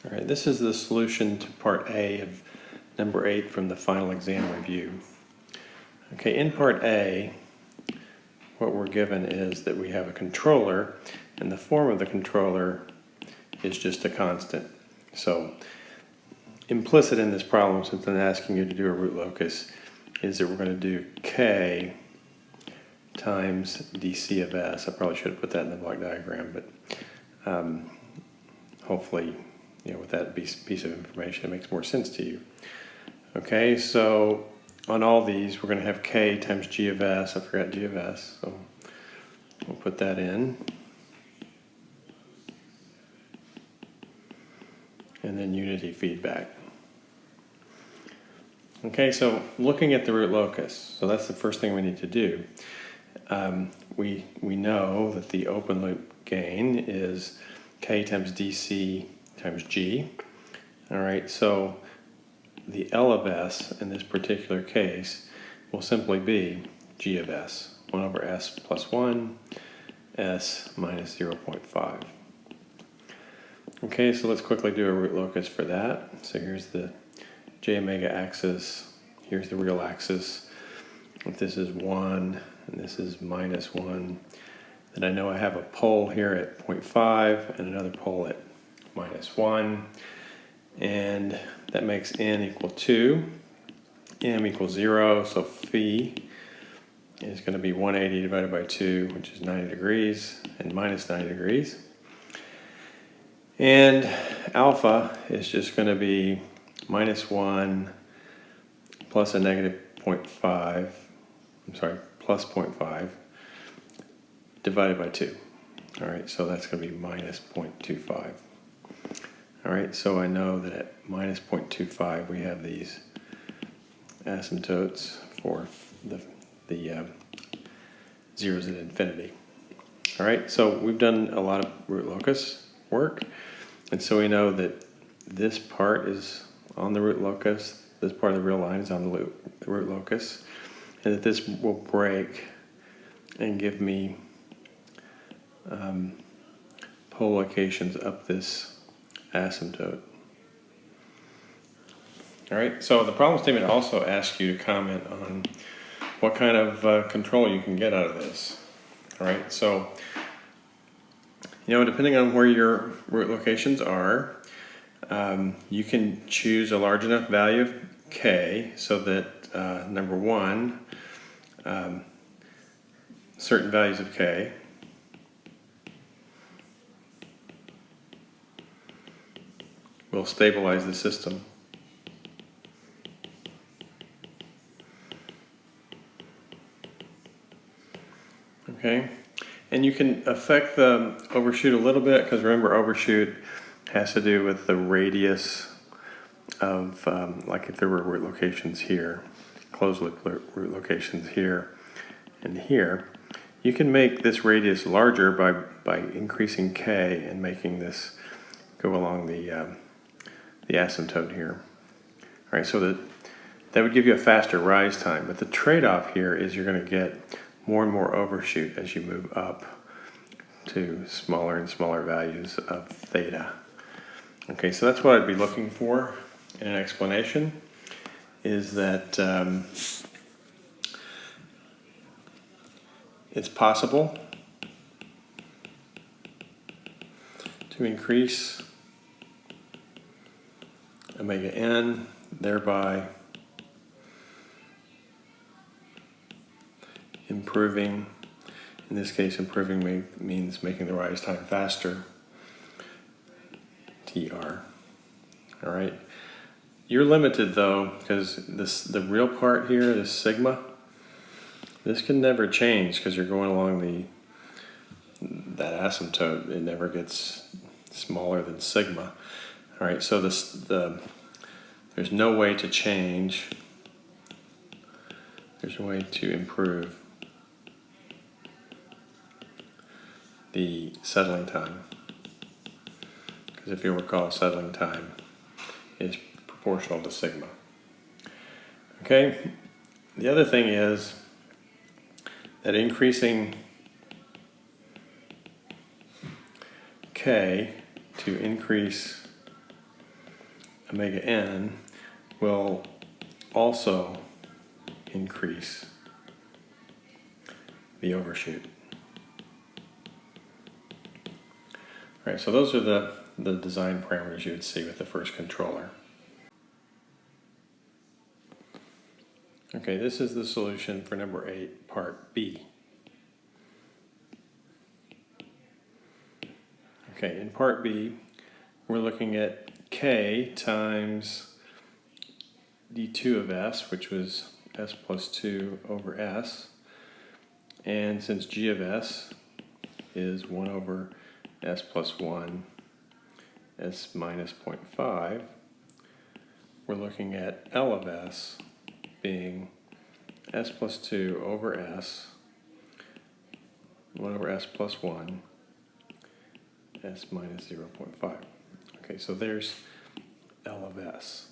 All right, this is the solution to part A of number 8 from the final exam review. Okay, in part A, what we're given is that we have a controller, and the form of the controller is just a constant. So implicit in this problem, since I'm asking you to do a root locus, is that we're going to do K times dc of S. I probably should have put that in the block diagram, but hopefully, with that piece of information, it makes more sense to you. Okay, so on all these, we're going to have K times G of S. I forgot G of S, so we'll put that in. And then unity feedback. Okay, so looking at the root locus, so that's the first thing we need to do. We know that the open loop gain is K times DC times G. All right, so the L of S in this particular case will simply be G of S, 1 over S plus 1, S minus 0.5. Okay, so let's quickly do a root locus for that. So here's the j omega axis, here's the real axis. If this is 1 and this is minus 1, then I know I have a pole here at 0.5 and another pole at minus 1. And that makes n equal 2, m equals 0, so phi is going to be 180 divided by 2, which is 90 degrees, and minus 90 degrees. And alpha is just going to be minus 1 plus a negative 0.5, plus 0.5 divided by 2. All right, so that's going to be minus 0.25. All right, so I know that at minus 0.25 we have these asymptotes for the zeros at infinity. All right, so we've done a lot of root locus work, and so we know that this part is on the root locus, this part of the real line is on the root locus, and that this will break and give me pole locations up this asymptote. All right, so the problem statement also asks you to comment on what kind of control you can get out of this. All right, so depending on where your root locations are, you can choose a large enough value of K so that number one, certain values of K will stabilize the system. Okay, and you can affect the overshoot a little bit, because remember, overshoot has to do with the radius of, like if there were root locations here, closed loop root locations here and here, you can make this radius larger by increasing K and making this go along the asymptote here. All right, so that would give you a faster rise time, but the trade-off here is you're going to get more and more overshoot as you move up to smaller and smaller values of theta. Okay, so that's what I'd be looking for in an explanation, is that it's possible to increase omega n, thereby improving, in this case improving means making the rise time faster, TR. All right, you're limited though, because the real part here, this sigma, this can never change because you're going along that asymptote. It never gets smaller than sigma. All right, so there's no way to change. There's a way to improve the settling time, because if you recall, settling time is proportional to sigma. Okay, the other thing is that increasing K to increase omega n will also increase the overshoot. All right, so those are the design parameters you would see with the first controller. Okay, this is the solution for number 8, part B. Okay, in part B, we're looking at K times d2 of S, which was S plus 2 over S. And since G of S is 1 over S plus 1, S minus 0.5, we're looking at L of S being S plus 2 over S, 1 over S plus 1, S minus 0.5. Okay, so there's L of S.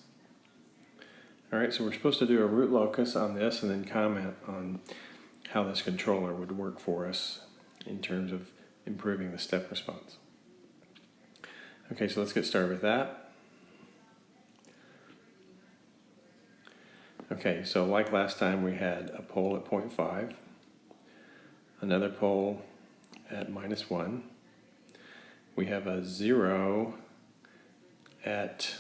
All right, so we're supposed to do a root locus on this and then comment on how this controller would work for us in terms of improving the step response. Okay, so let's get started with that. Okay, so like last time, we had a pole at 0.5, another pole at -1. We have a 0 at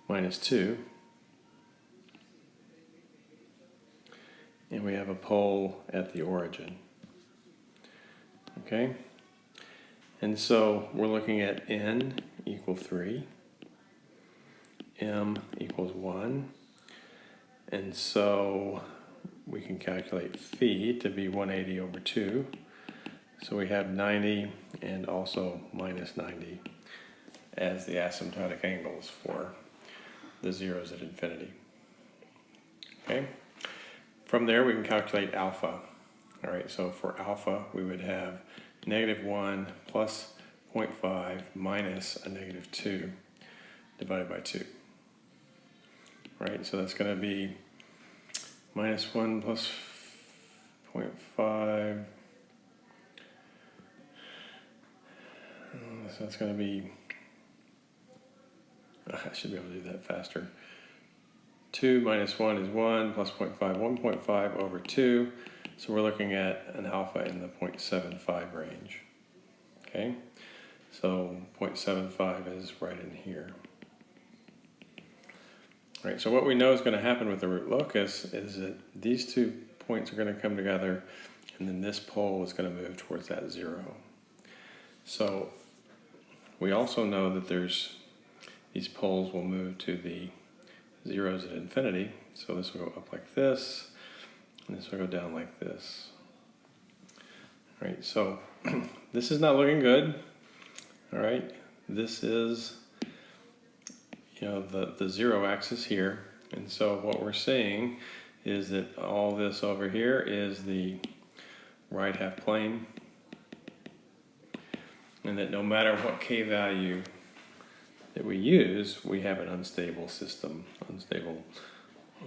-2. And we have a pole at the origin. Okay? And so we're looking at n equal 3, m equals 1, and so we can calculate phi to be 180 over 2. So we have 90 and also minus 90 as the asymptotic angles for the zeros at infinity. Okay? From there we can calculate alpha. All right, so for alpha we would have -1 plus 0.5 minus a -2 divided by 2. Right, so that's going to be -1 plus 0.5. So that's going to be, I should be able to do that faster. 2 minus 1 is 1, plus 0.5, 1.5 over 2. So we're looking at an alpha in the 0.75 range. Okay, so 0.75 is right in here. All right, so what we know is going to happen with the root locus is that these 2 points are going to come together, and then this pole is going to move towards that 0. So we also know that these poles will move to the zeros at infinity. So this will go up like this, and this will go down like this. All right, so this is not looking good. All right, this is, the 0 axis here, and so what we're seeing is that all this over here is the right half plane, and that no matter what k value that we use, we have an unstable system, unstable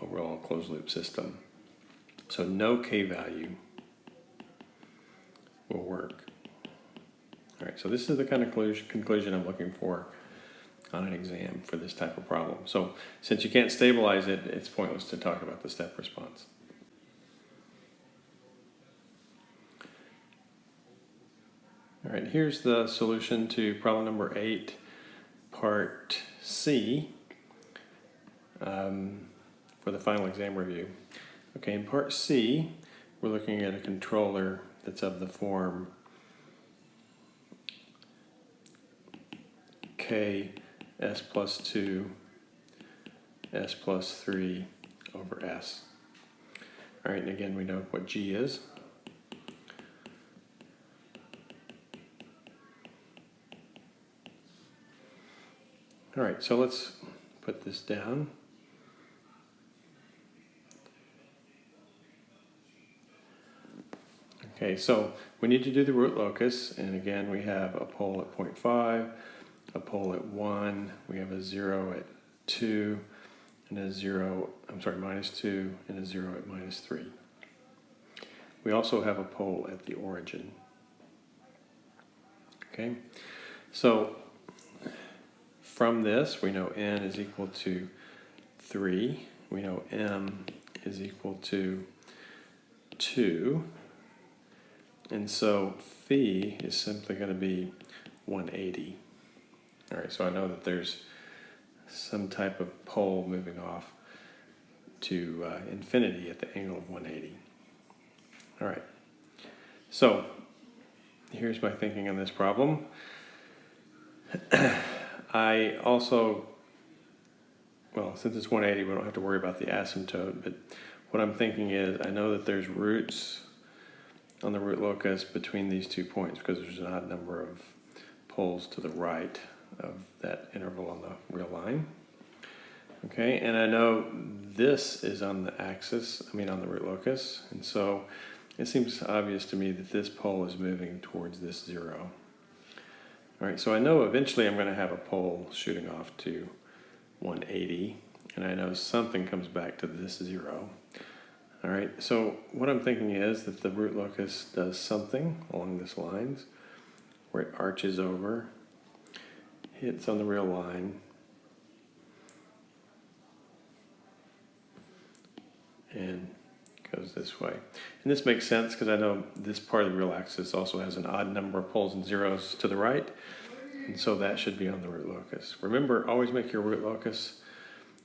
overall closed loop system. So no k value will work. All right, so this is the kind of conclusion I'm looking for on an exam for this type of problem. So since you can't stabilize it, it's pointless to talk about the step response. All right, here's the solution to problem number 8, part C, for the final exam review. Okay, in part C, we're looking at a controller that's of the form K S plus 2, S plus 3 over S. All right, and again, we know what G is. All right, so let's put this down. Okay, so we need to do the root locus, and again, we have a pole at 0.5, a pole at 1, we have a 0 at 2, and a minus 2, and a 0 at minus 3. We also have a pole at the origin. Okay, so from this, we know n is equal to 3. We know m is equal to 2. And so phi is simply going to be 180. All right, so I know that there's some type of pole moving off to infinity at the angle of 180. All right, so here's my thinking on this problem. I also, well, since it's 180, we don't have to worry about the asymptote, but what I'm thinking is I know that there's roots on the root locus between these 2 points because there's an odd number of poles to the right of that interval on the real line. Okay, and I know this is on the axis, on the root locus, and so it seems obvious to me that this pole is moving towards this 0. All right, so I know eventually I'm going to have a pole shooting off to 180, and I know something comes back to this 0. All right, so what I'm thinking is that the root locus does something along this lines where it arches over, hits on the real line, and goes this way. And this makes sense because I know this part of the real axis also has an odd number of poles and zeros to the right, and so that should be on the root locus. Remember, always make your root locus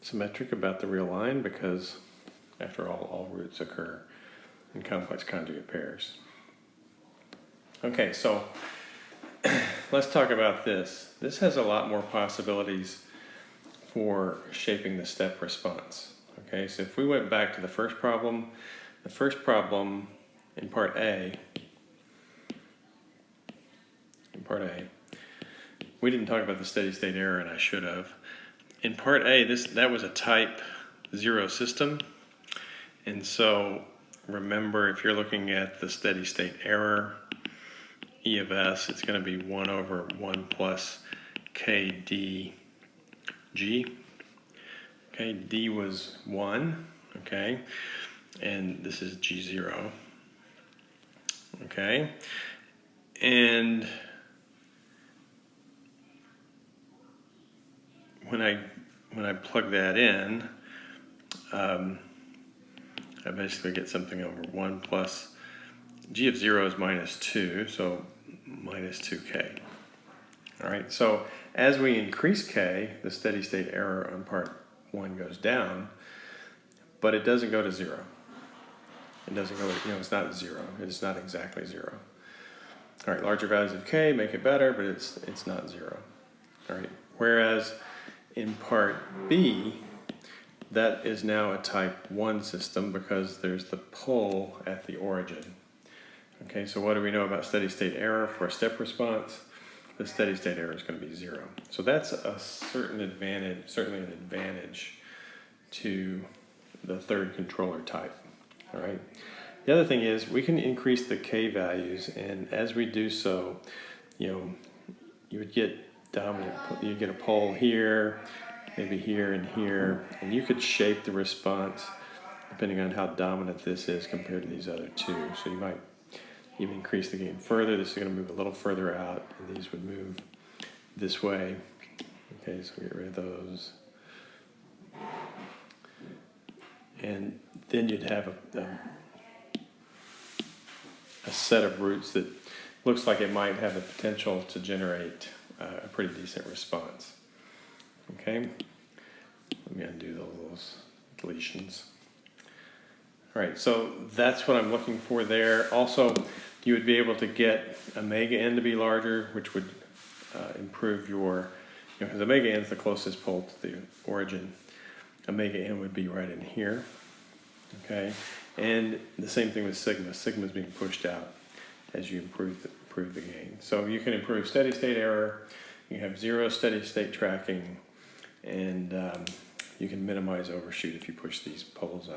symmetric about the real line because, after all roots occur in complex conjugate pairs. Okay, so let's talk about this. This has a lot more possibilities for shaping the step response. Okay, so if we went back to the first problem in part A, we didn't talk about the steady state error, and I should have. In part A, that was a type 0 system, and so remember, if you're looking at the steady state error, E of S, it's going to be 1 over 1 plus k d g. Okay, d was 1, okay, and this is g0. Okay, and when I plug that in, I basically get something over 1 plus g of 0 is minus 2, so minus 2k. All right, so as we increase k, the steady state error on part 1 goes down, but it doesn't go to 0. It doesn't go, it's not 0. It's not exactly 0. All right, larger values of k make it better, but it's not 0. All right, whereas in part B, that is now a type 1 system because there's the pole at the origin. Okay, so what do we know about steady state error for a step response? The steady state error is going to be 0. So that's a certain advantage, certainly an advantage to the third controller type. All right. The other thing is we can increase the k values, and as we do so, you would get dominant. You get a pole here, maybe here and here, and you could shape the response depending on how dominant this is compared to these other two. So you might even increase the gain further. This is going to move a little further out, and these would move this way. Okay, so we get rid of those. And then you'd have a set of roots that looks like it might have the potential to generate a pretty decent response. Okay, let me undo those deletions. All right, so that's what I'm looking for there. Also, you would be able to get omega n to be larger, which would improve your, because omega n is the closest pole to the origin. Omega n would be right in here, okay? And the same thing with sigma. Sigma is being pushed out as you improve the gain. So you can improve steady state error, you have 0 steady state tracking, and you can minimize overshoot if you push these poles out.